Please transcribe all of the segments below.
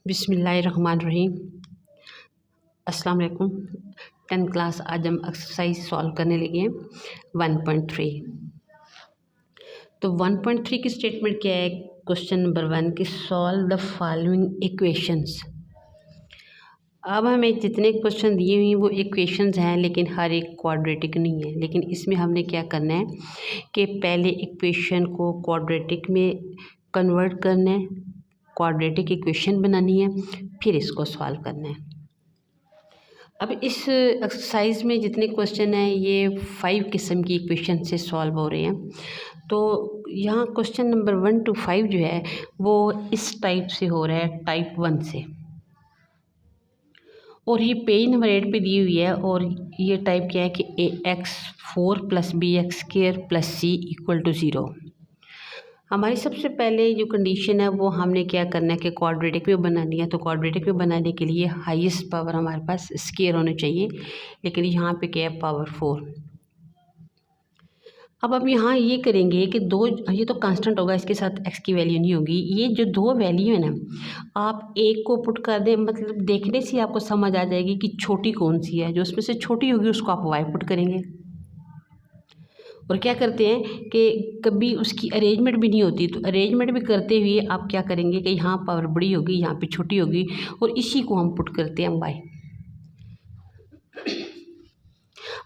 बिस्मिल्लाहिर्रहमानिर्रहीम। अस्सलाम वालेकुम। 10th क्लास आज हम एक्सरसाइज सॉल्व करने लगे हैं 1.3। तो 1.3 की स्टेटमेंट क्या है? क्वेश्चन नंबर 1 कि सॉल्व द फॉलोइंग इक्वेशंस। अब हमें जितने क्वेश्चन दिए हुए हैं वो इक्वेशंस हैं, लेकिन हर एक क्वाड्रेटिक नहीं है। लेकिन इसमें हमने क्या करना है कि पहले इक्वेशन को क्वाड्रेटिक में कन्वर्ट करना है, क्वाड्रेटिक इक्वेशन बनानी है, फिर इसको सॉल्व करना है। अब इस एक्सरसाइज में जितने क्वेश्चन हैं ये 5 किस्म की इक्वेशन से सॉल्व हो रहे हैं। तो यहाँ क्वेश्चन नंबर 1 to 5 जो है वो इस टाइप से हो रहा है, टाइप 1 से, और ये पेज नंबर 8 पे दी हुई है। और ये टाइप क्या है कि ax4 + bx² + c = 0। हमारी सबसे पहले जो कंडीशन है वो हमने क्या करना है कि क्वाड्रेटिक में बनानी है। तो क्वाड्रेटिक में बनाने के लिए हाईएस्ट पावर हमारे पास स्क्वायर होने चाहिए, लेकिन यहाँ पे क्या है, पावर 4। अब यहाँ ये करेंगे कि दो, ये तो कांस्टेंट होगा, इसके साथ x की वैल्यू नहीं होगी। ये जो दो वैल्यू है ना, आप एक को पुट कर दें, मतलब देखने से आपको समझ आ जाएगी कि छोटी कौन सी है। जो उसमें से छोटी होगी उसको आप y पुट करेंगे। और क्या करते हैं कि कभी उसकी अरेंजमेंट भी नहीं होती, तो अरेंजमेंट भी करते हुए आप क्या करेंगे कि यहाँ पावर बड़ी होगी, यहाँ पे छोटी होगी, और इसी को हम पुट करते हैं y।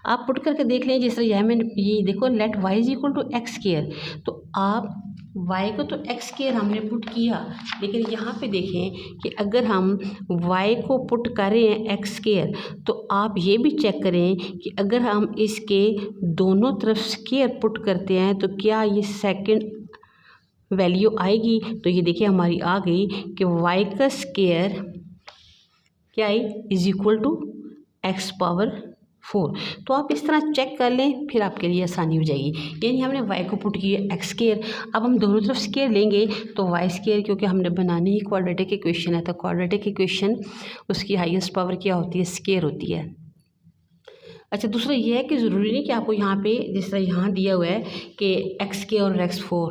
आप पुट करके देख लें, जिस तरह यह मैंने ये देखो, लेट y = x²। तो आप y को तो x² हमने पुट किया, लेकिन यहाँ पे देखें कि अगर हम y को पुट करें x², तो आप ये भी चेक करें कि अगर हम इसके दोनों तरफ स्क्वायर पुट करते हैं तो क्या ये सेकंड वैल्यू आएगी। तो ये देखिए हमारी आ गई कि y का स्क्वायर क्या है, = x⁴। तो आप इस तरह चेक कर लें, फिर आपके लिए आसानी हो जाएगी। यानी हमने y को पुट किया x², अब हम दोनों तरफ स्क्वायर लेंगे तो y², क्योंकि हमने बनानी ही क्वाड्रेटिक इक्वेशन है, तो क्वाड्रेटिक इक्वेशन उसकी हाईएस्ट पावर क्या होती है, स्क्वायर होती है। अच्छा, दूसरा ये है कि ज़रूरी नहीं कि आपको यहाँ पे, जिस तरह यहाँ दिया हुआ है कि x² और x4,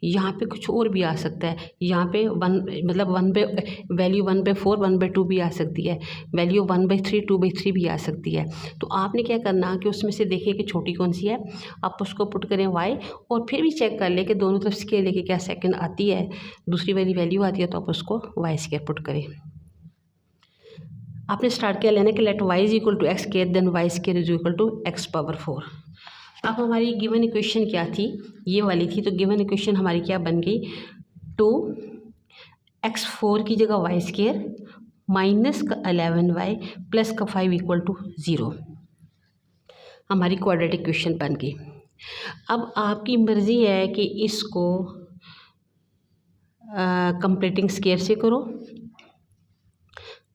यहाँ पे कुछ और भी आ सकता है। यहाँ पे 1 मतलब 1/वैल्यू 1/4 1/2 भी आ सकती है, वैल्यू 1/3 2/3 भी आ सकती है। तो आपने क्या करना कि उसमें से देखिए कि छोटी कौन सी है, आप उसको पुट करें y, और फिर भी चेक कर लें कि दोनों तरफ स्क्वायर लेके क्या सेकंड आती है, दूसरी वाली वैल्यू आती है, तो आप उसको y² पुट करें। आपने स्टार्ट किया लेना कि let y = x², then y² = x⁴। अब हमारी गिवन इक्वेशन क्या थी, ये वाली थी। तो गिवन इक्वेशन हमारी क्या बन गई, 2x4 की जगह y² -11y + 5 = 0 हमारी क्वाड्रेटिक इक्वेशन बन गई। अब आपकी मर्ज़ी है कि इसको कंप्लीटिंग स्क्वायर से करो,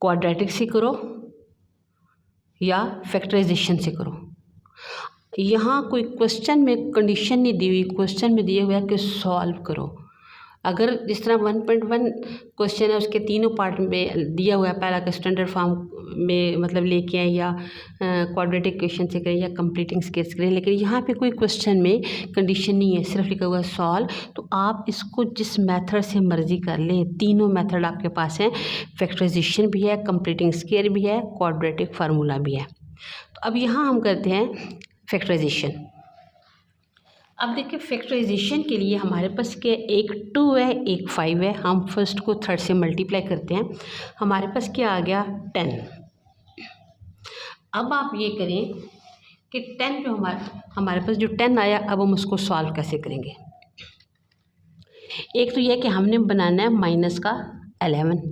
क्वाड्रेटिक से करो, या फैक्टराइजेशन से करो। यहाँ कोई क्वेश्चन में कंडीशन नहीं दी हुई, क्वेश्चन में दिया हुआ है कि सॉल्व करो। अगर जिस तरह 1.1 क्वेश्चन है, उसके तीनों पार्ट में दिया हुआ है, पहला का स्टैंडर्ड फॉर्म में मतलब लेके आए, या क्वाड्रेटिक इक्वेशन से करें, या कंप्लीटिंग स्क्वायर से करें। लेकिन यहाँ पे कोई क्वेश्चन में कंडीशन नहीं है, सिर्फ लिखा हुआ है सॉल्व। तो आप इसको जिस मेथड से मर्जी कर लें, तीनों मेथड आपके पास हैं। फैक्टराइजेशन भी है, कंप्लीटिंग स्क्वायर भी है, क्वाड्रेटिक फार्मूला भी है। तो अब यहाँ हम करते हैं फैक्टराइजेशन। अब देखिए फैक्टराइजेशन के लिए हमारे पास क्या, एक 2 है, एक 5 है। हम फर्स्ट को थर्ड से मल्टीप्लाई करते हैं, हमारे पास क्या आ गया, 10। अब आप ये करें कि 10 जो हमारे पास जो 10 आया, अब हम उसको सॉल्व कैसे करेंगे। एक तो यह कि हमने बनाना है -11।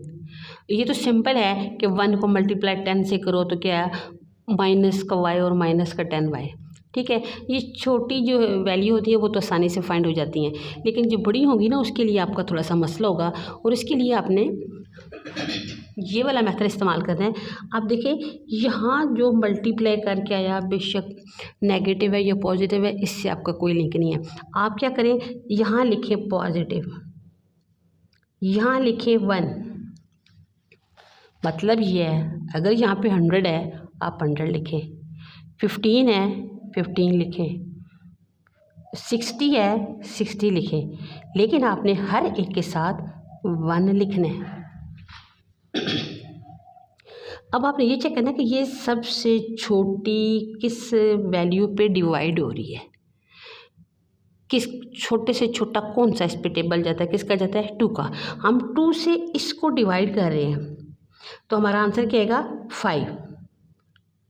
ये तो सिंपल है कि 1 को मल्टीप्लाई 10 से करो तो क्या है, -y और -10y। ठीक है, ये छोटी जो वैल्यू होती है वो तो आसानी से फाइंड हो जाती हैं, लेकिन जो बड़ी होगी ना उसके लिए आपका थोड़ा सा मसला होगा, और इसके लिए आपने ये वाला मेथड इस्तेमाल करना है। आप देखिए यहाँ जो मल्टीप्लाई करके आया, बेशक नेगेटिव है या पॉजिटिव है, इससे आपका कोई लिंक नहीं है। आप क्या करें, यहाँ लिखें पॉजिटिव, यहाँ लिखें 1, मतलब ये है अगर यहाँ पे 100 है आप 100 लिखें, 15 है 15 लिखें, 60 है 60 लिखें, लेकिन आपने हर एक के साथ 1 लिखना है। अब आपने ये चेक करना कि ये सबसे छोटी किस वैल्यू पे डिवाइड हो रही है, किस छोटे से छोटा कौन सा इस पे टेबल जाता है, किसका जाता है 2 का। हम 2 से इसको डिवाइड कर रहे हैं तो हमारा आंसर क्या आएगा 5।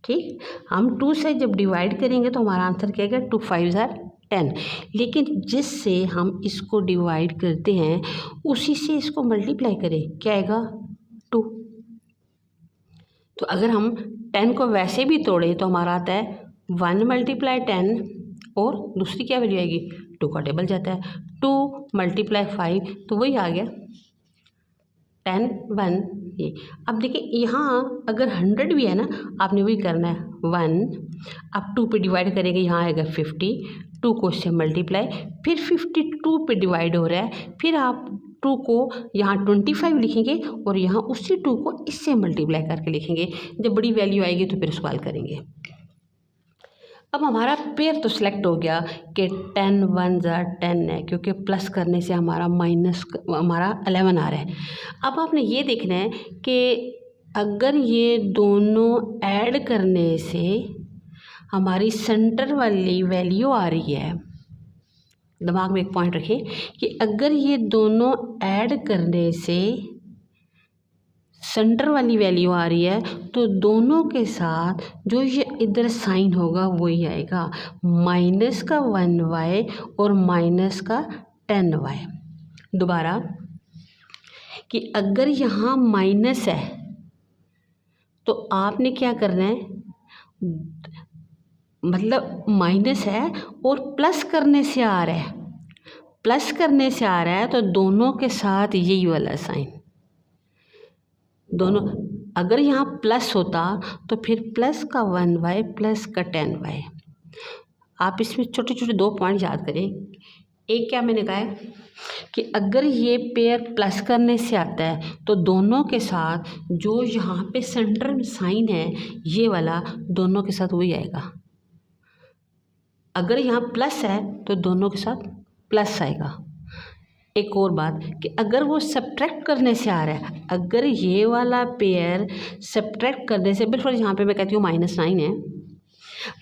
ठीक, हम 2 से जब डिवाइड करेंगे तो हमारा आंसर क्या आएगा 2 5 ज़ार 10। लेकिन जिससे हम इसको डिवाइड करते हैं उसी से इसको मल्टीप्लाई करें, क्या आएगा 2। तो अगर हम 10 को वैसे भी तोड़े तो हमारा आता है 1 × 10 और दूसरी क्या वैल्यू आएगी 2 का टेबल जाता है 2 × 5 तो वही आ गया 10 1 ये। अब देखिए यहाँ अगर 100 भी है ना, आपने वही करना है 1, अब 2 पे डिवाइड करेंगे, यहाँ आएगा 50, 2 को इससे मल्टीप्लाई, फिर 52 पे डिवाइड हो रहा है, फिर आप 2 को यहाँ 25 लिखेंगे और यहाँ उसी 2 को इससे मल्टीप्लाई करके लिखेंगे। जब बड़ी वैल्यू आएगी तो फिर सॉल्व करेंगे। अब हमारा पेयर तो सिलेक्ट हो गया कि 10 1 ज़ार 10 है, क्योंकि प्लस करने से हमारा माइनस हमारा 11 आ रहा है। अब आपने ये देखना है कि अगर ये दोनों ऐड करने से हमारी सेंटर वाली वैल्यू आ रही है, दिमाग में एक पॉइंट रखें कि अगर ये दोनों ऐड करने से सेंटर वाली वैल्यू आ रही है तो दोनों के साथ जो ये इधर साइन होगा वही आएगा, माइनस का 1y और माइनस का 10y। दोबारा कि अगर यहाँ माइनस है तो आपने क्या करना है, मतलब माइनस है और प्लस करने से आ रहा है, प्लस करने से आ रहा है तो दोनों के साथ यही वाला साइन, दोनों अगर यहाँ प्लस होता तो फिर प्लस का 1y प्लस का 10y। आप इसमें छोटे छोटे 2 पॉइंट याद करें। एक क्या मैंने कहा है कि अगर ये पेयर प्लस करने से आता है तो दोनों के साथ जो यहाँ पे सेंटर में साइन है ये वाला, दोनों के साथ वही आएगा। अगर यहाँ प्लस है तो दोनों के साथ प्लस आएगा। एक और बात कि अगर वो सब्ट्रैक्ट करने से आ रहा है, अगर ये वाला पेयर सब्ट्रैक्ट करने से, बिल्कुल यहाँ पे मैं कहती हूँ -9 है,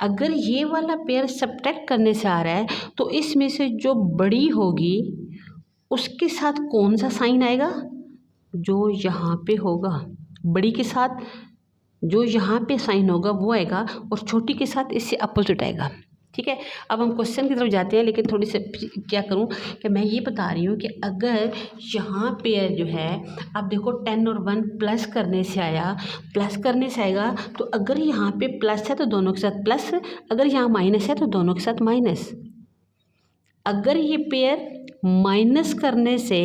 अगर ये वाला पेयर सब्ट्रैक्ट करने से आ रहा है तो इसमें से जो बड़ी होगी उसके साथ कौन सा साइन आएगा, जो यहाँ पे होगा, बड़ी के साथ जो यहाँ पे साइन होगा वो आएगा और छोटी के साथ इससे अपोजिट आएगा। ठीक है, अब हम क्वेश्चन की तरफ जाते हैं, लेकिन थोड़ी सी क्या करूं कि मैं ये बता रही हूँ कि अगर यहाँ पेयर जो है, अब देखो 10 और 1 प्लस करने से आया, प्लस करने से आएगा तो अगर यहाँ पे प्लस है तो दोनों के साथ प्लस, अगर यहाँ माइनस है तो दोनों के साथ माइनस। अगर ये पेयर माइनस करने से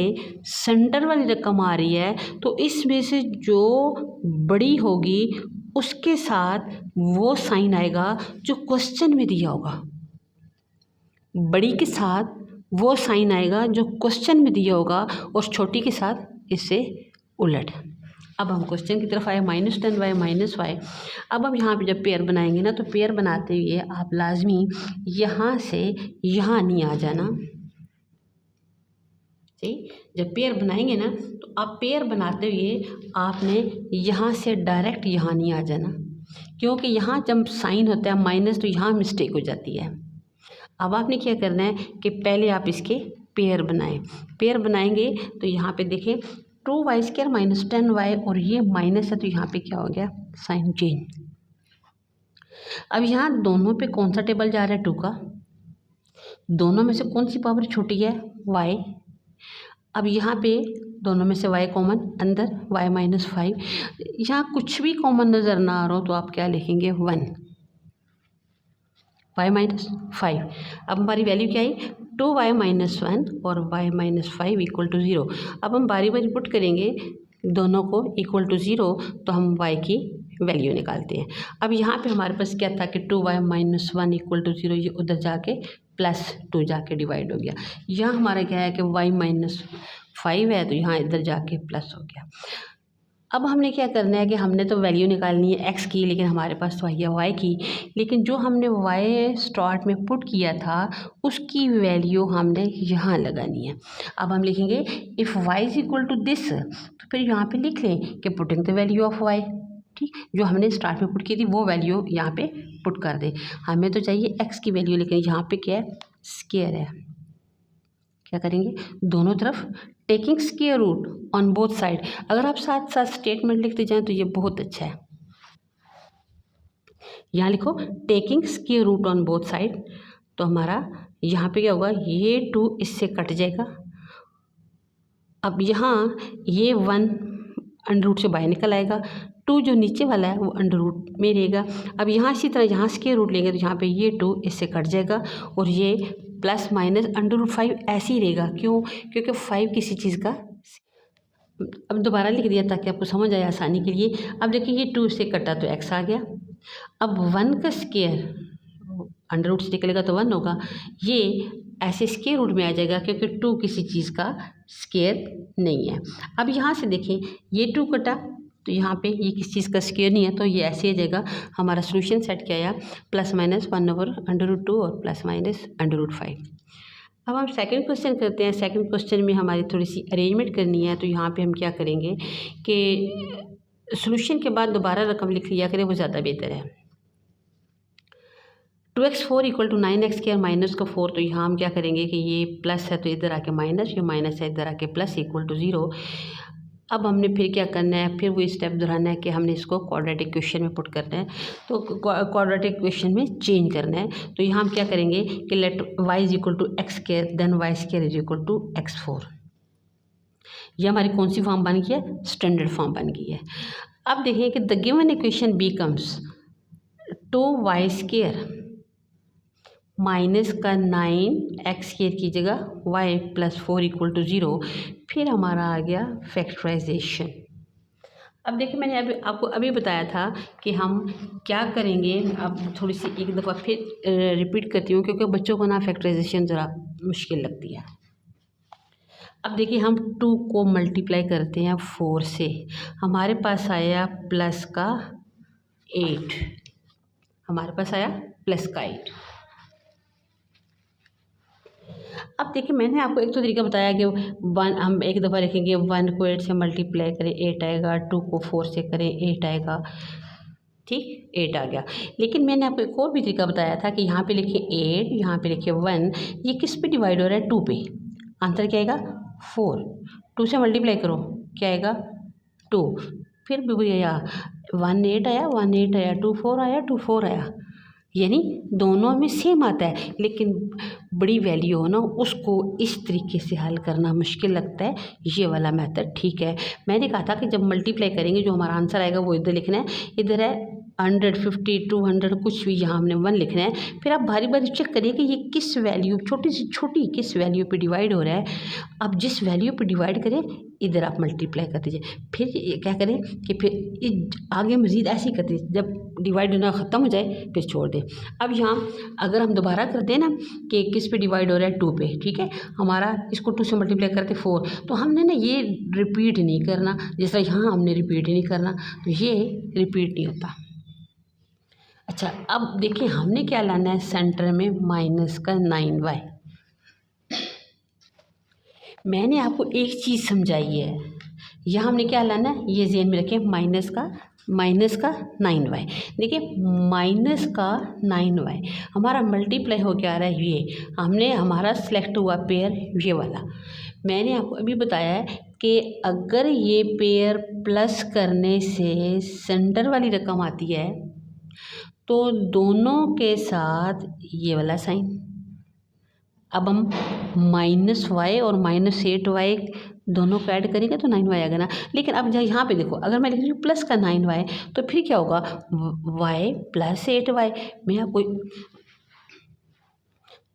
सेंटर वाली रकम आ रही है तो इसमें से जो बड़ी होगी उसके साथ वो साइन आएगा जो क्वेश्चन में दिया होगा, बड़ी के साथ वो साइन आएगा जो क्वेश्चन में दिया होगा और छोटी के साथ इससे उलट। अब हम क्वेश्चन की तरफ आए, -10y -y। अब हम यहाँ पे जब पेयर बनाएंगे ना तो पेयर बनाते हुए आप लाजमी यहाँ से यहाँ नहीं आ जाना। सही, जब पेयर बनाएंगे ना तो आप पेयर बनाते हुए आपने यहाँ से डायरेक्ट यहाँ नहीं आ जाना, क्योंकि यहाँ जब साइन होता है माइनस तो यहाँ मिस्टेक हो जाती है। अब आपने क्या करना है कि पहले आप इसके पेयर बनाएं। पेयर बनाएंगे तो यहाँ पे देखें 2y² -10y और ये माइनस है तो यहाँ पे क्या हो गया, साइन चेंज। अब यहाँ दोनों पे कौन सा टेबल जा रहा है 2 का, दोनों में से कौन सी पावर छोटी है y। अब यहाँ पे दोनों में से y कॉमन अंदर, y -5। यहाँ कुछ भी कॉमन नज़र ना आ रहा हो तो आप क्या लिखेंगे 1, y -5। अब हमारी वैल्यू क्या आई 2y -1 और y -5 = 0। अब हम बारी बारी पुट करेंगे दोनों को इक्वल टू 0 तो हम y की वैल्यू निकालते हैं। अब यहाँ पे हमारे पास क्या था कि 2y -1 = 0, ये उधर जाके +2 जाके डिवाइड हो गया। यहाँ हमारा क्या है कि y -5 है तो यहाँ इधर जाके प्लस हो गया। अब हमने क्या करना है कि हमने तो वैल्यू निकालनी है एक्स की, लेकिन हमारे पास तो आई है वाई की, लेकिन जो हमने वाई स्टार्ट में पुट किया था उसकी वैल्यू हमने यहाँ लगानी है। अब हम लिखेंगे if y is equal to this, तो फिर यहाँ पे लिख लें कि putting the value of y, ठीक, जो हमने स्टार्ट में पुट की थी वो वैल्यू यहाँ पे पुट कर दें। हमें तो चाहिए एक्स की वैल्यू, लेकिन यहाँ पे क्या है, स्क्वायर है। क्या करेंगे, दोनों तरफ taking square root on both side. अगर आप साथ साथ स्टेटमेंट लिखते जाएं तो ये बहुत अच्छा है। यहाँ लिखो taking square root on both side, तो हमारा यहाँ पे क्या होगा, ये 2 इससे कट जाएगा। अब यहाँ ये 1 अंडर रूट से बाहर निकल आएगा, 2 जो नीचे वाला है वो अंडर रूट में रहेगा। अब यहाँ इसी तरह यहाँ स्क्वायर रूट लेंगे तो यहाँ पे ये 2 इससे कट जाएगा और ये प्लस माइनस अंडर रूट 5 ऐसे ही रहेगा। क्यों, क्योंकि 5 किसी चीज़ का, अब दोबारा लिख दिया ताकि आपको समझ आए आसानी के लिए। अब देखिए ये 2 से कटा तो x आ गया। अब 1 का स्क्वायर अंडर रूट से निकलेगा तो 1 होगा, ये ऐसे स्क्वायर रूट में आ जाएगा क्योंकि 2 किसी चीज़ का स्क्वायर नहीं है। अब यहाँ से देखें ये 2 कटा तो यहाँ पे ये किसी चीज़ का स्क्वायर नहीं है, तो ये ऐसे आ जाएगा। हमारा सोल्यूशन सेट क्या आया, प्लस माइनस 1/√2 और प्लस माइनस √5। अब हम सेकंड क्वेश्चन करते हैं। सेकंड क्वेश्चन में हमारी थोड़ी सी अरेंजमेंट करनी है, तो यहाँ पे हम क्या करेंगे कि सोल्यूशन के बाद दोबारा रकम लिख लिया करें, वो ज़्यादा बेहतर है। 2x4 equal to 9x² minus का 4, तो यहाँ हम क्या करेंगे कि ये प्लस है तो इधर आके माइनस, ये माइनस है इधर आके प्लस, इक्वल टू 0। अब हमने फिर क्या करना है, फिर वो स्टेप दोहराना है कि हमने इसको क्वाड्रेटिक इक्वेशन में पुट करना है, तो क्वाड्रेटिक इक्वेशन में चेंज करना है। तो यहाँ हम क्या करेंगे कि let y is equal to x² then y² is equal to x4। ये हमारी कौन सी फॉर्म बन गई है, स्टैंडर्ड फॉर्म बन गई है। अब देखिए कि the given equation becomes 2y² minus का 9x² की जगह y प्लस 4 इक्वल टू 0। फिर हमारा आ गया फैक्टराइजेशन। अब देखिए मैंने अभी आपको बताया था कि हम क्या करेंगे। अब थोड़ी सी एक दफ़ा फिर रिपीट करती हूँ क्योंकि बच्चों को ना फैक्टराइजेशन ज़रा मुश्किल लगती है। अब देखिए हम 2 को मल्टीप्लाई करते हैं 4 से, हमारे पास आया प्लस का 8, हमारे पास आया प्लस का 8। अब देखिए मैंने आपको एक तो तरीका बताया कि 1 हम एक दफ़ा लिखेंगे 1 को 8 से मल्टीप्लाई करें 8 आएगा, 2 को 4 से करें 8 आएगा, ठीक 8 आ गया। लेकिन मैंने आपको एक और भी तरीका बताया था कि यहाँ पे लिखिए 8, यहाँ पे लिखिए 1, ये किस पे डिवाइड हो रहा है, 2 पे। आंसर क्या आएगा 4, 2 से मल्टीप्लाई करो क्या आएगा 2, फिर भी वही आया 1 8 आया 1 8 आया, 2 4 आया 2 4 आया, यानी दोनों में सेम आता है। लेकिन बड़ी वैल्यू हो ना उसको इस तरीके से हल करना मुश्किल लगता है, ये वाला मेथड ठीक है। मैंने कहा था कि जब मल्टीप्लाई करेंगे जो हमारा आंसर आएगा वो इधर लिखना है, इधर है 150 200 कुछ भी, यहाँ हमने 1 लिखना है। फिर आप बारी बारी चेक करिए कि ये किस वैल्यू, छोटी से छोटी किस वैल्यू पे डिवाइड हो रहा है। अब जिस वैल्यू पे डिवाइड करें इधर आप मल्टीप्लाई कर दीजिए। फिर क्या करें कि फिर आगे मज़ीद ऐसे ही कर दीजिए, जब डिवाइड होना ख़त्म हो जाए फिर छोड़ दें। अब यहाँ अगर हम दोबारा करते हैं ना कि किस पे डिवाइड हो रहा है 2 पे, ठीक है, हमारा इसको 2 से मल्टीप्लाई करके 4, तो हमने ना ये रिपीट नहीं करना, जैसा यहाँ हमने रिपीट ही नहीं करना, तो ये रिपीट नहीं होता। अच्छा अब देखिए हमने क्या लाना है, सेंटर में माइनस का 9y। मैंने आपको एक चीज़ समझाई है, यहाँ हमने क्या लाना है, ये ज़हन में रखें, माइनस का 9y। देखिए माइनस का 9y हमारा मल्टीप्लाई हो क्या आ रहा है, ये हमने हमारा सेलेक्ट हुआ पेयर ये वाला। मैंने आपको अभी बताया है कि अगर ये पेयर प्लस करने से सेंटर वाली रकम आती है तो दोनों के साथ ये वाला साइन। अब हम -y और -8y दोनों को ऐड करेंगे तो 9y आएगा ना। लेकिन अब यहाँ पे देखो, अगर मैं लिख रही हूँ प्लस का 9y तो फिर क्या होगा, y प्लस 8y। मैं आपको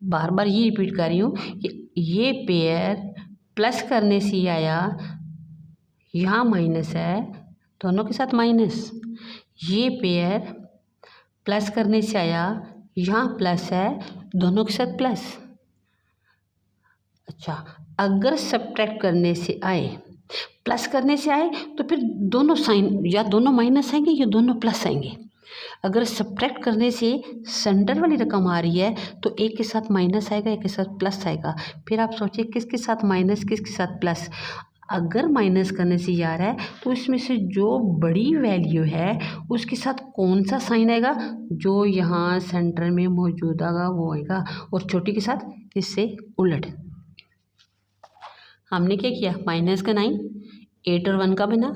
बार बार ये रिपीट कर रही हूँ कि ये पेयर प्लस करने से आया, यहाँ माइनस है दोनों के साथ माइनस, ये पेयर प्लस करने से आया, यहाँ प्लस है दोनों के साथ प्लस। अच्छा अगर सब्ट्रैक्ट करने से आए प्लस करने से आए तो फिर दोनों साइन या दोनों माइनस आएंगे या दोनों प्लस आएंगे। अगर सब्ट्रैक्ट करने से सेंटर वाली रकम आ रही है तो एक के साथ माइनस आएगा, एक के साथ प्लस आएगा। फिर आप सोचिए किसके साथ माइनस, किसके साथ प्लस। अगर माइनस करने से आ रहा है तो इसमें से जो बड़ी वैल्यू है उसके साथ कौन सा साइन आएगा, जो यहाँ सेंटर में मौजूद होगा वो आएगा, और छोटी के साथ इससे उलट। हमने क्या किया, माइनस का 9, 8 और 1 का बना,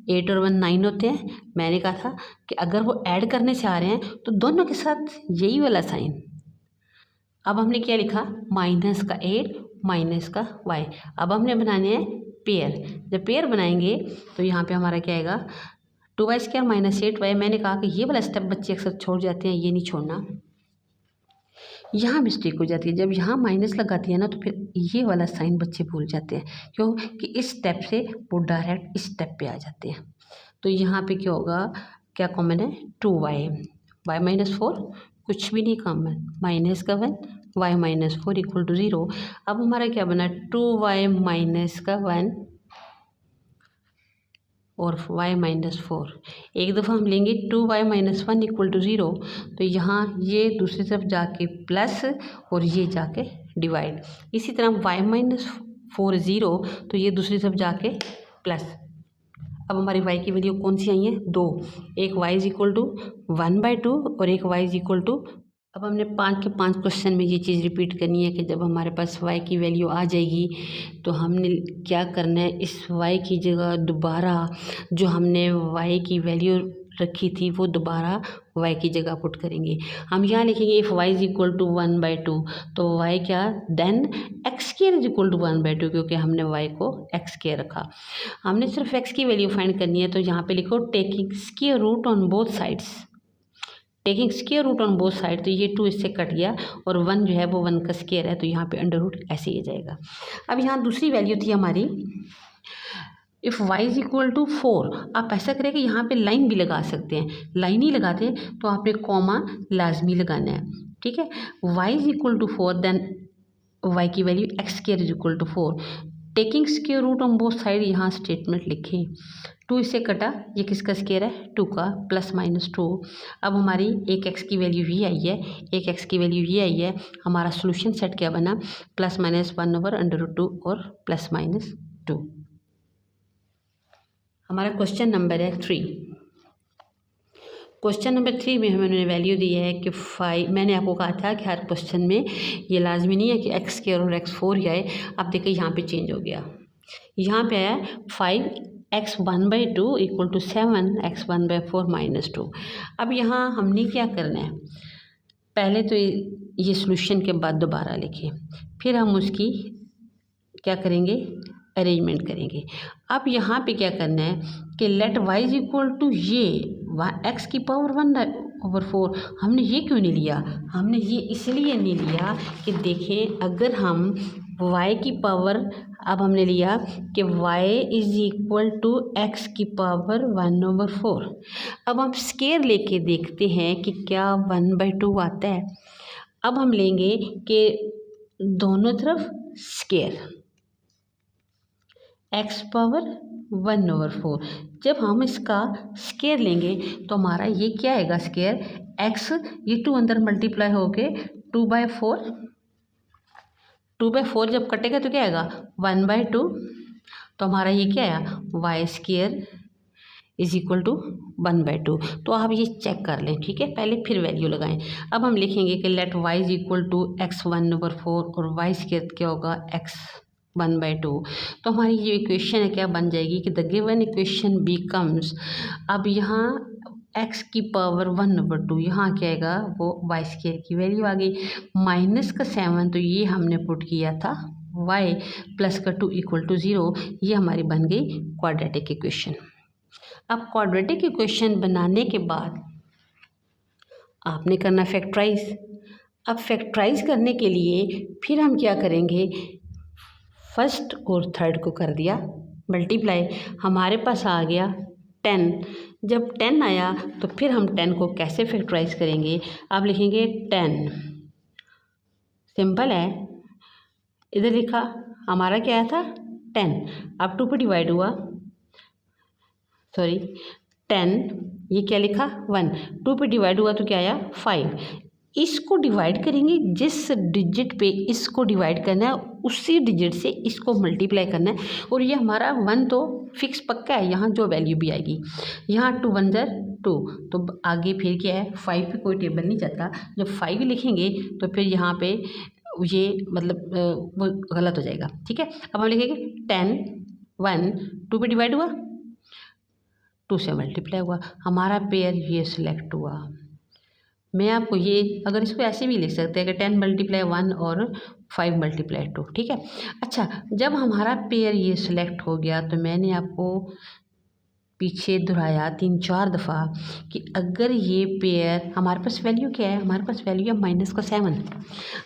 8 और 1 9 होते हैं। मैंने कहा था कि अगर वो ऐड करने से आ रहे हैं तो दोनों के साथ यही वाला साइन। अब हमने क्या लिखा, माइनस का 8 माइनस का y। अब हमने बनाने हैं पेयर। जब पेयर बनाएंगे तो यहाँ पे हमारा क्या आएगा, 2y² माइनस 8y। मैंने कहा कि ये वाला स्टेप बच्चे अक्सर छोड़ जाते हैं, ये नहीं छोड़ना। यहाँ मिस्टेक हो जाती है, जब यहाँ माइनस लगाती है ना तो फिर ये वाला साइन बच्चे भूल जाते हैं, क्यों कि इस स्टेप से वो डायरेक्ट इस स्टेप पे आ जाते हैं। तो यहाँ पे क्या होगा, क्या कॉमन है, 2y, y माइनस 4 कुछ भी नहीं कॉमन, माइनस का 1, y माइनस 4 इक्वल टू 0। अब हमारा क्या बना, 2y माइनस का 1 और y माइनस 4। एक दफ़ा हम लेंगे 2y माइनस 1 इक्वल टू 0, तो यहाँ ये दूसरी तरफ जाके प्लस और ये जाके डिवाइड। इसी तरह y माइनस 4 0, तो ये दूसरी तरफ जाके प्लस। अब हमारी y की वैल्यू कौन सी आई है, 2। एक y इज इक्वल टू 1/2 और एक y इज इक्वल टू। अब हमने 5 के 5 क्वेश्चन में ये चीज़ रिपीट करनी है कि जब हमारे पास y की वैल्यू आ जाएगी तो हमने क्या करना है, इस y की जगह दोबारा जो हमने y की वैल्यू रखी थी वो दोबारा y की जगह पुट करेंगे। हम यहाँ लिखेंगे if y is equal to 1/2, तो y क्या, then x² is equal to 1/2, क्योंकि हमने y को x² रखा। हमने सिर्फ x की वैल्यू फाइंड करनी है, तो यहाँ पे लिखो taking square root on both sides. Taking square root on both side, तो ये 2 इससे कट गया और 1 जो है वो 1 का स्क्वायर है, तो यहाँ पे अंडर रूट ऐसे ही जाएगा। अब यहाँ दूसरी वैल्यू थी हमारी, if y is equal to 4। आप ऐसा करें कि यहाँ पे लाइन भी लगा सकते हैं, लाइन ही लगाते हैं तो आपने कॉमा लाजमी लगाना है, ठीक है। y is equal to 4, then y की value x² is equal to 4। Taking square root on both side, यहाँ स्टेटमेंट लिखें, 2 इससे कटा, ये किसका स्क्वायर है, 2 का, प्लस माइनस 2। अब हमारी एक x की वैल्यू ये आई है, एक x की वैल्यू ये आई है। हमारा सोल्यूशन सेट क्या बना, plus minus 1 over under root 2 और प्लस माइनस 2। हमारा क्वेश्चन नंबर है 3। क्वेश्चन नंबर 3 में हमें वैल्यू दी है कि 5। मैंने आपको कहा था कि हर क्वेश्चन में ये लाजमी नहीं है कि x² और x4 ही आए। अब देखिए यहाँ पे चेंज हो गया, यहाँ पे आया 5x 1/2 equal to 7x 1/4 minus 2। अब यहाँ हमने क्या करना है, पहले तो ये सोल्यूशन के बाद दोबारा लिखें, फिर हम उसकी क्या करेंगे, अरेंजमेंट करेंगे। अब यहाँ पे क्या करना है कि let y is equal to ये x की पावर 1/4। हमने ये क्यों नहीं लिया, हमने ये इसलिए नहीं लिया कि देखें अगर हम y की पावर, अब हमने लिया कि y is equal to x की पावर 1/4। अब हम स्क्वायर लेके देखते हैं कि क्या 1/2 आता है। अब हम लेंगे कि दोनों तरफ स्क्वायर, x पावर 1/4। जब हम इसका स्क्वायर लेंगे तो हमारा ये क्या आएगा, स्क्वायर x, ये 2 अंदर मल्टीप्लाई हो के 2/4, 2/4 जब कटेगा तो क्या आएगा 1/2। तो हमारा ये क्या आया, y² इज इक्वल टू 1/2। तो आप ये चेक कर लें, ठीक है, पहले फिर वैल्यू लगाएं। अब हम लिखेंगे कि let y is equal to x 1/4 और y² क्या होगा, x 1/2। तो हमारी ये इक्वेशन है क्या बन जाएगी कि द गिवन इक्वेशन बिकम्स, अब यहाँ x की पावर 1/2, यहाँ क्या आएगा, वो y² की वैल्यू आ गई, माइनस का 7, तो ये हमने पुट किया था y, प्लस का 2 इक्वल टू 0। ये हमारी बन गई क्वाड्रेटिक इक्वेशन। अब क्वाड्रेटिक इक्वेशन बनाने के बाद आपने करना फैक्टराइज। अब फैक्टराइज करने के लिए फिर हम क्या करेंगे, फर्स्ट और थर्ड को कर दिया मल्टीप्लाई, हमारे पास आ गया 10। जब 10 आया तो फिर हम 10 को कैसे फैक्टराइज करेंगे, आप लिखेंगे 10, सिंपल है, इधर लिखा हमारा क्या आया था 10, अब 2 पे डिवाइड हुआ, सॉरी 10, ये क्या लिखा 1, 2 पे डिवाइड हुआ तो क्या आया 5। इसको डिवाइड करेंगे, जिस डिजिट पे इसको डिवाइड करना है उसी डिजिट से इसको मल्टीप्लाई करना है। और ये हमारा 1 तो फिक्स पक्का है, यहाँ जो वैल्यू भी आएगी, यहाँ 2 1 ज़र 2, तो आगे फिर क्या है 5 पे कोई टेबल नहीं जाता। जब 5 लिखेंगे तो फिर यहाँ पे ये मतलब वो गलत हो जाएगा, ठीक है। अब हम लिखेंगे 10 1, 2 पे डिवाइड हुआ, 2 से मल्टीप्लाई हुआ, हमारा पेयर ये सिलेक्ट हुआ। मैं आपको ये, अगर इसको ऐसे भी लिख सकते हैं कि 10 × 1 और 5 × 2, ठीक है। अच्छा, जब हमारा पेयर ये सिलेक्ट हो गया तो मैंने आपको पीछे दोहराया 3-4 दफ़ा कि अगर ये पेयर, हमारे पास वैल्यू क्या है, हमारे पास वैल्यू है -7।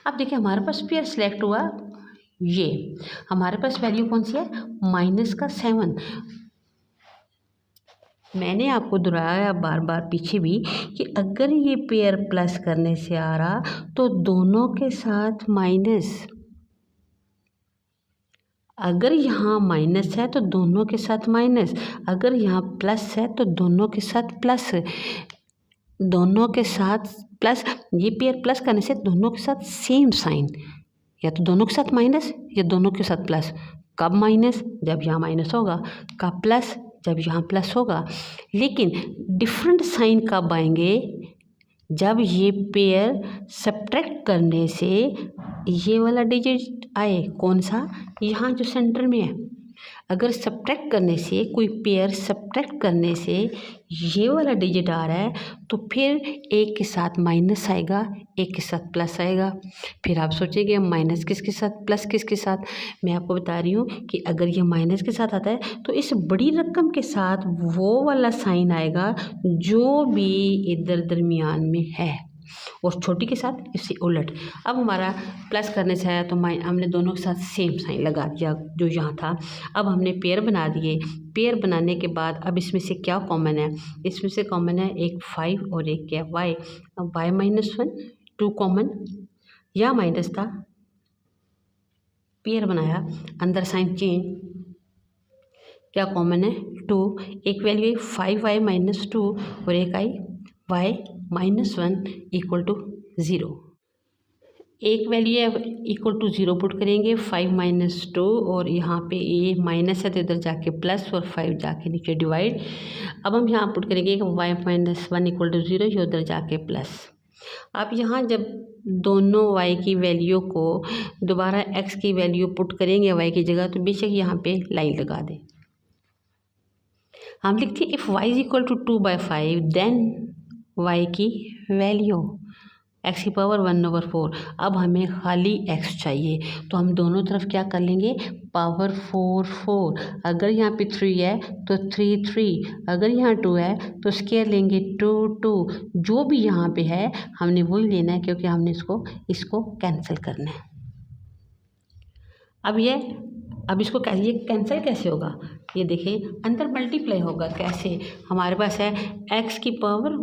अब देखिए हमारे पास पेयर सिलेक्ट हुआ, ये हमारे पास वैल्यू कौन सी है -7। मैंने आपको दोहराया बार बार पीछे भी कि अगर ये पेयर प्लस करने से आ रहा तो दोनों के साथ माइनस, अगर यहाँ माइनस है तो दोनों के साथ माइनस, अगर यहाँ प्लस है तो दोनों के साथ प्लस, दोनों के साथ प्लस। ये पेयर प्लस करने से दोनों के साथ सेम साइन, या तो दोनों के साथ माइनस या दोनों के साथ प्लस। कब माइनस, जब यहाँ माइनस होगा, कब प्लस, जब यहाँ प्लस होगा। लेकिन डिफरेंट साइन कब आएंगे, जब ये पेयर सब्ट्रैक्ट करने से ये वाला डिजिट आए, कौन सा, यहाँ जो सेंटर में है। अगर सब्ट्रैक्ट करने से, कोई पेयर सब्ट्रैक्ट करने से ये वाला डिजिट आ रहा है तो फिर एक के साथ माइनस आएगा, एक के साथ प्लस आएगा। फिर आप सोचेंगे माइनस किसके साथ, प्लस किसके साथ। मैं आपको बता रही हूँ कि अगर ये माइनस के साथ आता है तो इस बड़ी रकम के साथ वो वाला साइन आएगा जो भी इधर दरमियान में है, और छोटी के साथ इससे उलट। अब हमारा प्लस करने से आया तो हमने दोनों के साथ सेम साइन लगा दिया जो यहाँ था। अब हमने पेयर बना दिए। पेयर बनाने के बाद अब इसमें से क्या कॉमन है, इसमें से कॉमन है एक 5 और एक क्या y। अब y -1 2 कॉमन, या माइनस था, पेयर बनाया, अंदर साइन चेंज, क्या कॉमन है 2, एक वैल्यू है 5y - 2 और एक आई y -1 = 0। एक वैल्यू है इक्वल टू 0 पुट करेंगे, 5 - 2 और यहाँ पे ये माइनस है तो इधर जाके प्लस और 5 जाके नीचे डिवाइड। अब हम यहाँ पुट करेंगे कि y -1 = 0, ये उधर जाके प्लस। अब यहाँ जब दोनों y की वैल्यू को दोबारा x की वैल्यू पुट करेंगे y की जगह, तो बेशक यहाँ पे लाइन लगा दें। हम लिखते हैं इफ़ y = 2/5 देन y की वैल्यू x⁴ 1/4। अब हमें खाली x चाहिए तो हम दोनों तरफ क्या कर लेंगे, पावर 4। अगर यहाँ पे 3 है तो 3, अगर यहाँ 2 है तो स्क्वायर लेंगे 2। जो भी यहाँ पे है हमने वही लेना है, क्योंकि हमने इसको कैंसिल करना है। अब इसको कैसे, ये कैंसिल कैसे होगा, ये देखिए अंदर मल्टीप्लाई होगा। कैसे, हमारे पास है x⁴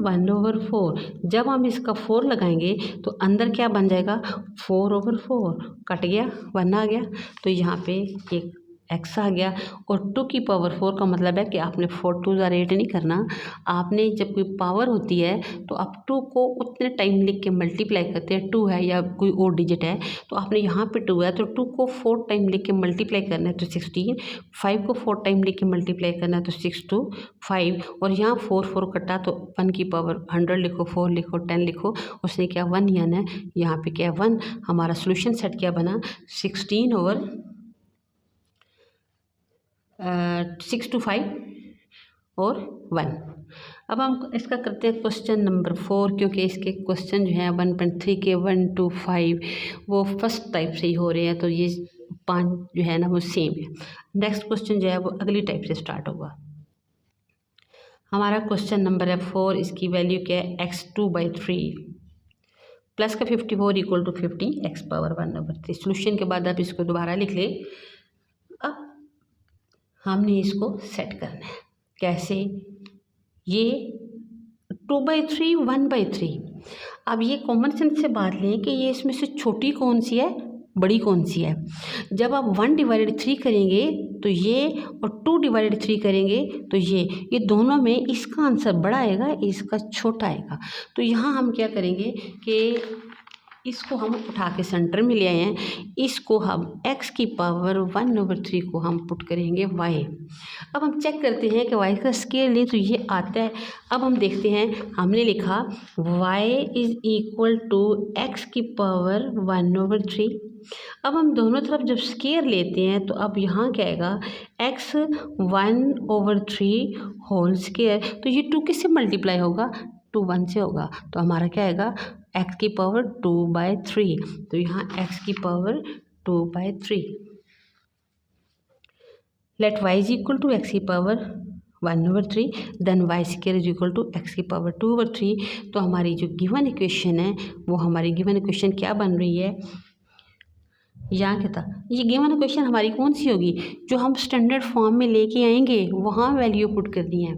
1/4। जब हम इसका 4 लगाएंगे तो अंदर क्या बन जाएगा, 4/4, कट गया 1 आ गया, तो यहाँ पे एक x आ गया। और 2⁴ का मतलब है कि आपने 4 2 8 नहीं करना। आपने जब कोई पावर होती है तो आप 2 को उतने टाइम लिख के मल्टीप्लाई करते हैं। 2 है या कोई और डिजिट है तो आपने यहाँ पे 2 है तो 2 को 4 टाइम लिख के मल्टीप्लाई करना है तो 16, 5 को 4 टाइम लिख के मल्टीप्लाई करना है तो 6 2 5, और यहाँ 4 कटा तो 1⁴ लिखो, 4 लिखो, 10 लिखो, उसने क्या 1 ही आना है। यहाँ पे क्या 1, हमारा सोल्यूशन सेट क्या बना 16 और 6 to 5 और 1। अब हम इसका करते हैं क्वेश्चन नंबर 4, क्योंकि इसके क्वेश्चन जो है 1.3 के 1 to 5 वो फर्स्ट टाइप से ही हो रहे हैं, तो ये 5 जो है ना वो सेम है। नेक्स्ट क्वेश्चन जो है वो अगली टाइप से स्टार्ट होगा। हमारा क्वेश्चन नंबर है 4, इसकी वैल्यू क्या है x2/3 प्लस का 54 = 50 x⁴ 1/3। सोल्यूशन के बाद आप इसको दोबारा लिख ले। अब हमने इसको सेट करना है कैसे, ये 2/3 1/3। अब ये कॉमन सेंस से बात लें कि ये इसमें से छोटी कौन सी है बड़ी कौन सी है। जब आप 1/3 करेंगे तो ये और 2/3 करेंगे तो ये दोनों में इसका आंसर बड़ा आएगा, इसका छोटा आएगा। तो यहाँ हम क्या करेंगे कि इसको हम उठा के सेंटर में ले आए हैं, इसको हम x की पावर 1/3 को हम पुट करेंगे y। अब हम चेक करते हैं कि y का स्केयर ले तो ये आता है। अब हम देखते हैं, हमने लिखा y is equal to x की पावर 1/3। अब हम दोनों तरफ जब स्केयर लेते हैं तो अब यहाँ क्या आएगा, x 1/3 होल स्केयर। तो ये 2 किससे मल्टीप्लाई होगा, 2 1 से होगा। तो हमारा क्या आएगा, x की पावर 2/3। तो यहाँ x की power 2/3। Let y is equal to x की power 1/3 then y square is equal to x की पावर 2/3। तो हमारी जो गिवन इक्वेशन है वो हमारी गिवन इक्वेशन क्या बन रही है, यहाँ क्या था, ये गिवन इक्वेशन हमारी कौन सी होगी, जो हम स्टैंडर्ड फॉर्म में लेके आएंगे वहाँ वैल्यू पुट करनी है।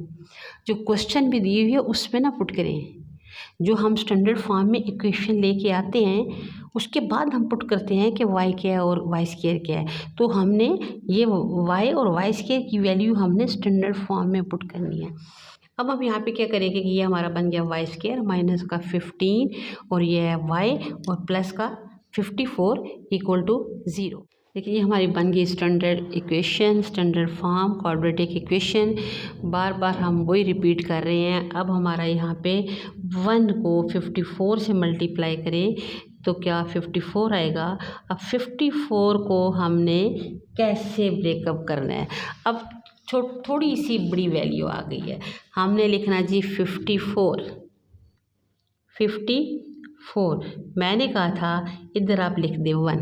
जो क्वेश्चन भी दी हुई है उसमें ना पुट करें, जो हम स्टैंडर्ड फॉर्म में इक्वेशन लेके आते हैं उसके बाद हम पुट करते हैं कि y क्या है और y स्क्वायर क्या है। तो हमने ये y और y स्क्वायर की वैल्यू हमने स्टैंडर्ड फॉर्म में पुट करनी है। अब हम यहाँ पे क्या करेंगे कि ये हमारा बन गया y स्क्वायर माइनस का 15 और ये है y और प्लस का 54 इक्वल टू 0। देखिए ये हमारी बन गई standard equation, standard form quadratic equation. बार बार हम वही रिपीट कर रहे हैं। अब हमारा यहाँ पे 1 को 54 से मल्टीप्लाई करें तो क्या 54 आएगा। अब 54 को हमने कैसे ब्रेकअप करना है, अब थोड़ी सी बड़ी वैल्यू आ गई है, हमने लिखना जी 54। मैंने कहा था इधर आप लिख दे 1,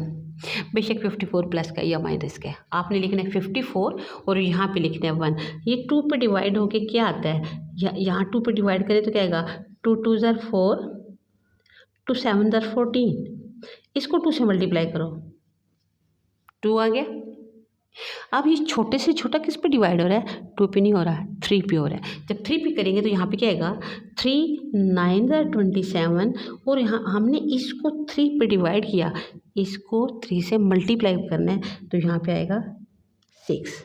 बेशक 54 प्लस का या माइनस का, आपने लिखना है 54 और यहाँ पे लिखना है 1। ये 2 पे डिवाइड होके क्या आता है, यहाँ 2 पे डिवाइड करें तो क्या आएगा, 2 2 ज़र 4, 2 7 ज़र 14। इसको 2 से मल्टीप्लाई करो, 2 आ गया। अब ये छोटे से छोटा किस पे डिवाइड हो रहा है, 2 पे नहीं हो रहा है, 3 पे हो रहा है। जब 3 पे करेंगे तो यहाँ पे क्या आएगा, 3 9 ज़र 27 और यहाँ हमने इसको 3 पे डिवाइड किया, इसको 3 से मल्टीप्लाई करना है तो यहाँ पे आएगा 6।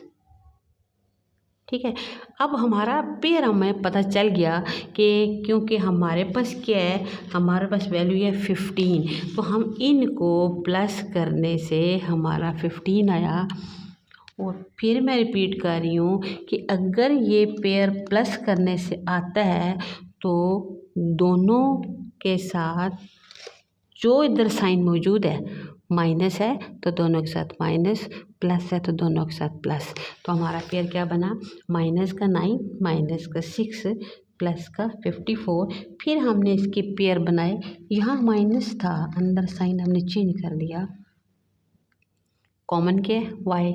ठीक है। अब हमारा पेयर हमें पता चल गया कि क्योंकि हमारे पास क्या है, हमारे पास वैल्यू है 15, तो हम इनको प्लस करने से हमारा 15 आया। और फिर मैं रिपीट कर रही हूँ कि अगर ये पेयर प्लस करने से आता है तो दोनों के साथ जो इधर साइन मौजूद है, माइनस है तो दोनों के साथ माइनस, प्लस है तो दोनों के साथ प्लस। तो हमारा पेयर क्या बना, माइनस का 9 माइनस का 6 प्लस का 54। फिर हमने इसके पेयर बनाए, यहाँ माइनस था, अंदर साइन हमने चेंज कर दिया। कॉमन क्या है, y,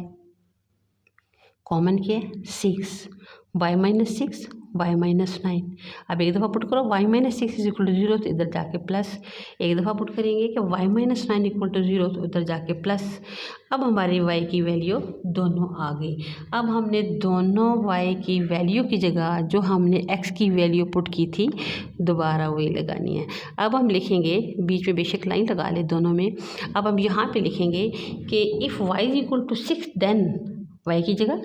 कॉमन क्या है 6, y माइनस 6 y माइनस 9। अब एक दफ़ा पुट करो y minus 6 is equal to 0 तो इधर जाके प्लस, एक दफ़ा पुट करेंगे कि y माइनस 9 इक्वल टू 0 तो इधर जाके प्लस। अब हमारी y की वैल्यू दोनों आ गई। अब हमने दोनों y की वैल्यू की जगह जो हमने x की वैल्यू पुट की थी दोबारा वही लगानी है। अब हम लिखेंगे, बीच में बेशक लाइन लगा ले दोनों में। अब हम यहाँ पे लिखेंगे कि if y is equal to 6 then y की जगह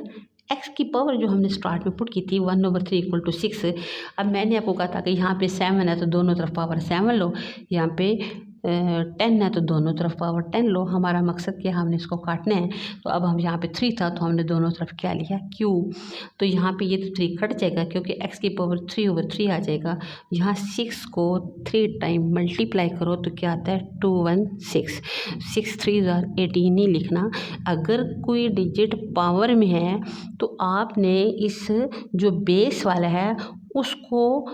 x की पावर जो हमने स्टार्ट में पुट की थी 1/3 इक्वल टू 6। अब मैंने आपको कहा था कि यहाँ पे 7 है तो दोनों तरफ पावर 7 लो, यहाँ पे 10 है तो दोनों तरफ पावर 10 लो। हमारा मकसद क्या, हमने इसको काटना है। तो अब हम यहाँ पे 3 था तो हमने दोनों तरफ क्या लिया, क्यूब। तो यहाँ पे ये तो 3 कट जाएगा क्योंकि x की पावर 3/3 आ जाएगा। यहाँ 6 को 3 टाइम मल्टीप्लाई करो तो क्या आता है 216। 6 3 ज़र 18 ही लिखना। अगर कोई डिजिट पावर में है तो आपने इस जो बेस वाला है उसको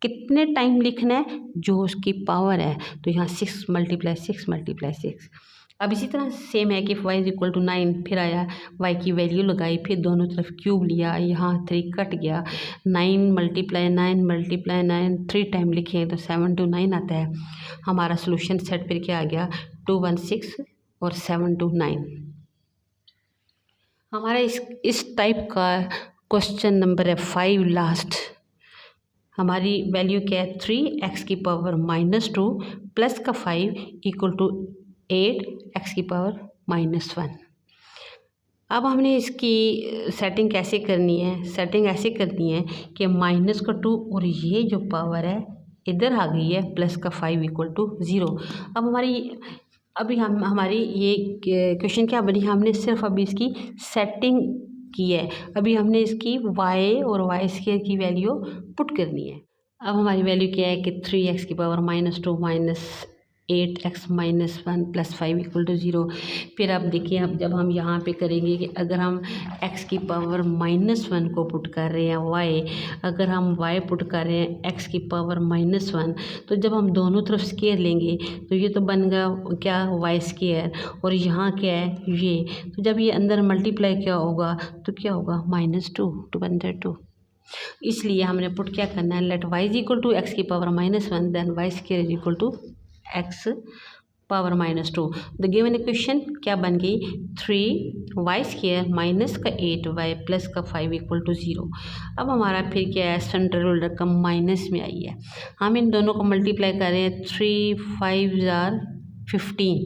कितने टाइम लिखना है, जो उसकी पावर है। तो यहाँ 6 × 6 अब इसी तरह सेम है कि y इज इक्वल टू 9, फिर आया y की वैल्यू लगाई, फिर दोनों तरफ क्यूब लिया, यहाँ 3 कट गया, 9 × 9 3 टाइम लिखें तो 7 to 9 आता है। हमारा सोल्यूशन सेट फिर क्या आ गया 216 और 7 to 9। हमारा इस टाइप का क्वेश्चन नंबर है 5 लास्ट। हमारी वैल्यू क्या है 3 x की पावर -2 प्लस का 5 इक्वल टू 8x⁻−1। अब हमने इसकी सेटिंग कैसे करनी है? सेटिंग ऐसे करनी है कि -2 और ये जो पावर है इधर आ गई है प्लस का 5 = 0। अब हमारी ये क्वेश्चन क्या बनी? हमने सिर्फ अभी इसकी सेटिंग की है। अभी हमने इसकी y और y² की वैल्यू पुट करनी है। अब हमारी वैल्यू क्या है कि 3x⁻² -8x-1 + 5 = 0। फिर अब देखिए, अब जब हम यहाँ पे करेंगे कि अगर हम x⁻−1 को पुट कर रहे हैं y, अगर हम y पुट कर रहे हैं x⁻−1, तो जब हम दोनों तरफ स्क्वायर लेंगे तो ये तो बन गया क्या, y², और यहाँ क्या है ये, तो जब ये अंदर मल्टीप्लाई क्या होगा तो क्या होगा -2 बन जाए 2। इसलिए हमने पुट क्या करना है, let y = x⁻−1 then y² = x⁻−2। The given equation क्या बन गई, 3y² माइनस का 8y प्लस का 5 = 0। अब हमारा फिर क्या है, सेंट्रल रकम माइनस में आई है। हम इन दोनों को मल्टीप्लाई कर रहे हैं, 3 5 = 15।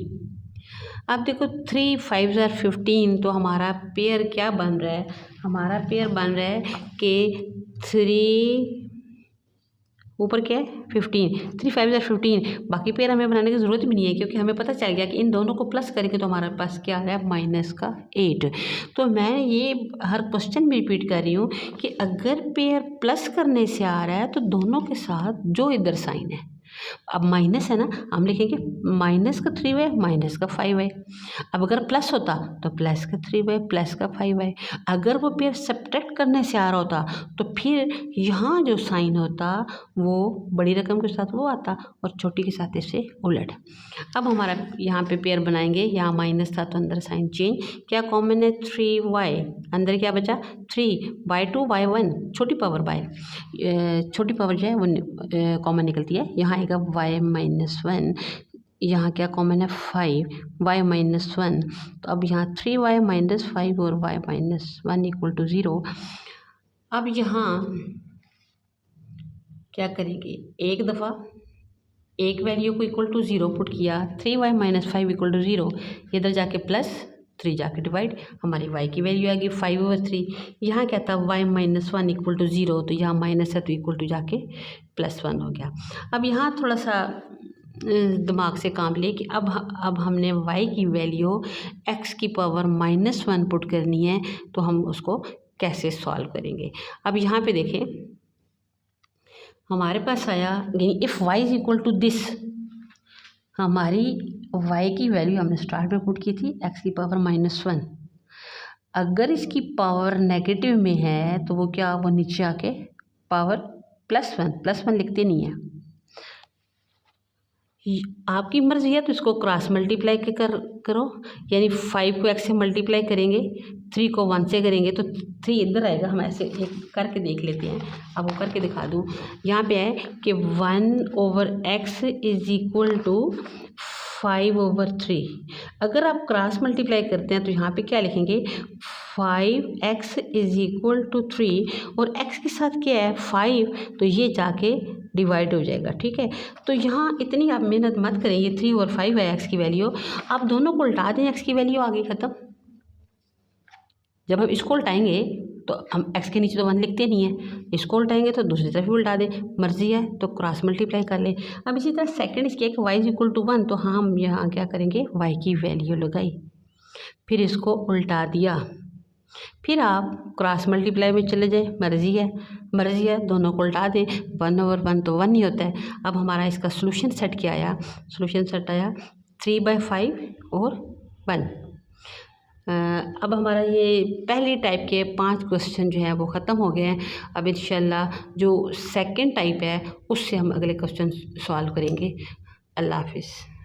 अब देखो 3 5 = 15, तो हमारा पेयर क्या बन रहा है, हमारा पेयर बन रहा है कि 3 ऊपर क्या है 15, 3 5 = 15। बाकी पेयर हमें बनाने की ज़रूरत भी नहीं है, क्योंकि हमें पता चल गया कि इन दोनों को प्लस करेंगे तो हमारे पास क्या आ रहा है -8। तो मैं ये हर क्वेश्चन में रिपीट कर रही हूँ कि अगर पेयर प्लस करने से आ रहा है तो दोनों के साथ जो इधर साइन है, अब माइनस है ना, हम लिखेंगे -3y माइनस का 5y। अब अगर प्लस होता तो प्लस का 3y प्लस का 5y। अगर वो पेयर सब्ट्रैक्ट करने से आ रहा होता तो फिर यहाँ जो साइन होता वो बड़ी रकम के साथ वो आता और छोटी के साथ इससे उलट। अब हमारा यहाँ पे पेयर बनाएंगे, यहाँ माइनस था तो अंदर साइन चेंज, क्या कॉमन है 3y, अंदर क्या बचा 3 y2 y1, छोटी पावर जो है वो कॉमन निकलती है। यहाँ आएगा y-1, यहाँ क्या कॉमन है 5 y-1, तो अब यहाँ 3y-5 और y-1 = 0। अब यहाँ क्या करेंगे, एक दफ़ा एक वैल्यू को = 0 पुट किया, 3y-5 = 0, इधर जाके प्लस 3 जाके डिवाइड, हमारी y की वैल्यू आ गई 5/3। यहाँ क्या था y-1 = 0, तो यहाँ माइनस है तो इक्वल टू जाके +1 हो गया। अब यहाँ थोड़ा सा दिमाग से काम ले कि अब हमने y की वैल्यू x⁻−1 पुट करनी है, तो हम उसको कैसे सॉल्व करेंगे। अब यहाँ पे देखें, हमारे पास आया इफ़ y = दिस, हमारी y की वैल्यू हमने स्टार्ट में पुट की थी x⁻−1। अगर इसकी पावर नेगेटिव में है तो वो क्या, वो नीचे आके पावर +1 लिखते नहीं है। आपकी मर्ज़ी है तो इसको क्रॉस मल्टीप्लाई करो, यानी 5 को x से मल्टीप्लाई करेंगे, 3 को 1 से करेंगे तो 3 इधर आएगा। हम ऐसे एक करके देख लेते हैं, अब वो करके दिखा दूँ। यहाँ पे है कि 1/x = 5/3। अगर आप क्रॉस मल्टीप्लाई करते हैं तो यहाँ पे क्या लिखेंगे, 5x = 3 और x के साथ क्या है 5, तो ये जाके डिवाइड हो जाएगा, ठीक है। तो यहाँ इतनी आप मेहनत मत करें, ये 3 और 5 है x की वैल्यू, आप दोनों को उल्टा दें, x की वैल्यू आ गई ख़त्म। जब हम इसको उल्टाएंगे तो हम x के नीचे तो 1 लिखते नहीं है, इसको उल्टाएंगे तो दूसरी तरफ भी उल्टा दें, मर्जी है तो क्रॉस मल्टीप्लाई कर लें। अब इसी तरह सेकंड इसकी है कि y = 1, तो हम यहाँ क्या करेंगे, y की वैल्यू लगाई, फिर इसको उल्टा दिया, फिर आप क्रॉस मल्टीप्लाई में चले जाए, मर्ज़ी है दोनों को उल्टा दें। 1/1 तो 1 ही होता है। अब हमारा इसका सोल्यूशन सेट क्या आया, सोल्यूशन सेट आया 3/5 और 1। अब हमारा ये पहली टाइप के 5 क्वेश्चन जो है वो ख़त्म हो गए हैं। अब इंशाल्लाह जो सेकंड टाइप है उससे हम अगले क्वेश्चन सॉल्व करेंगे। अल्लाह हाफिज़।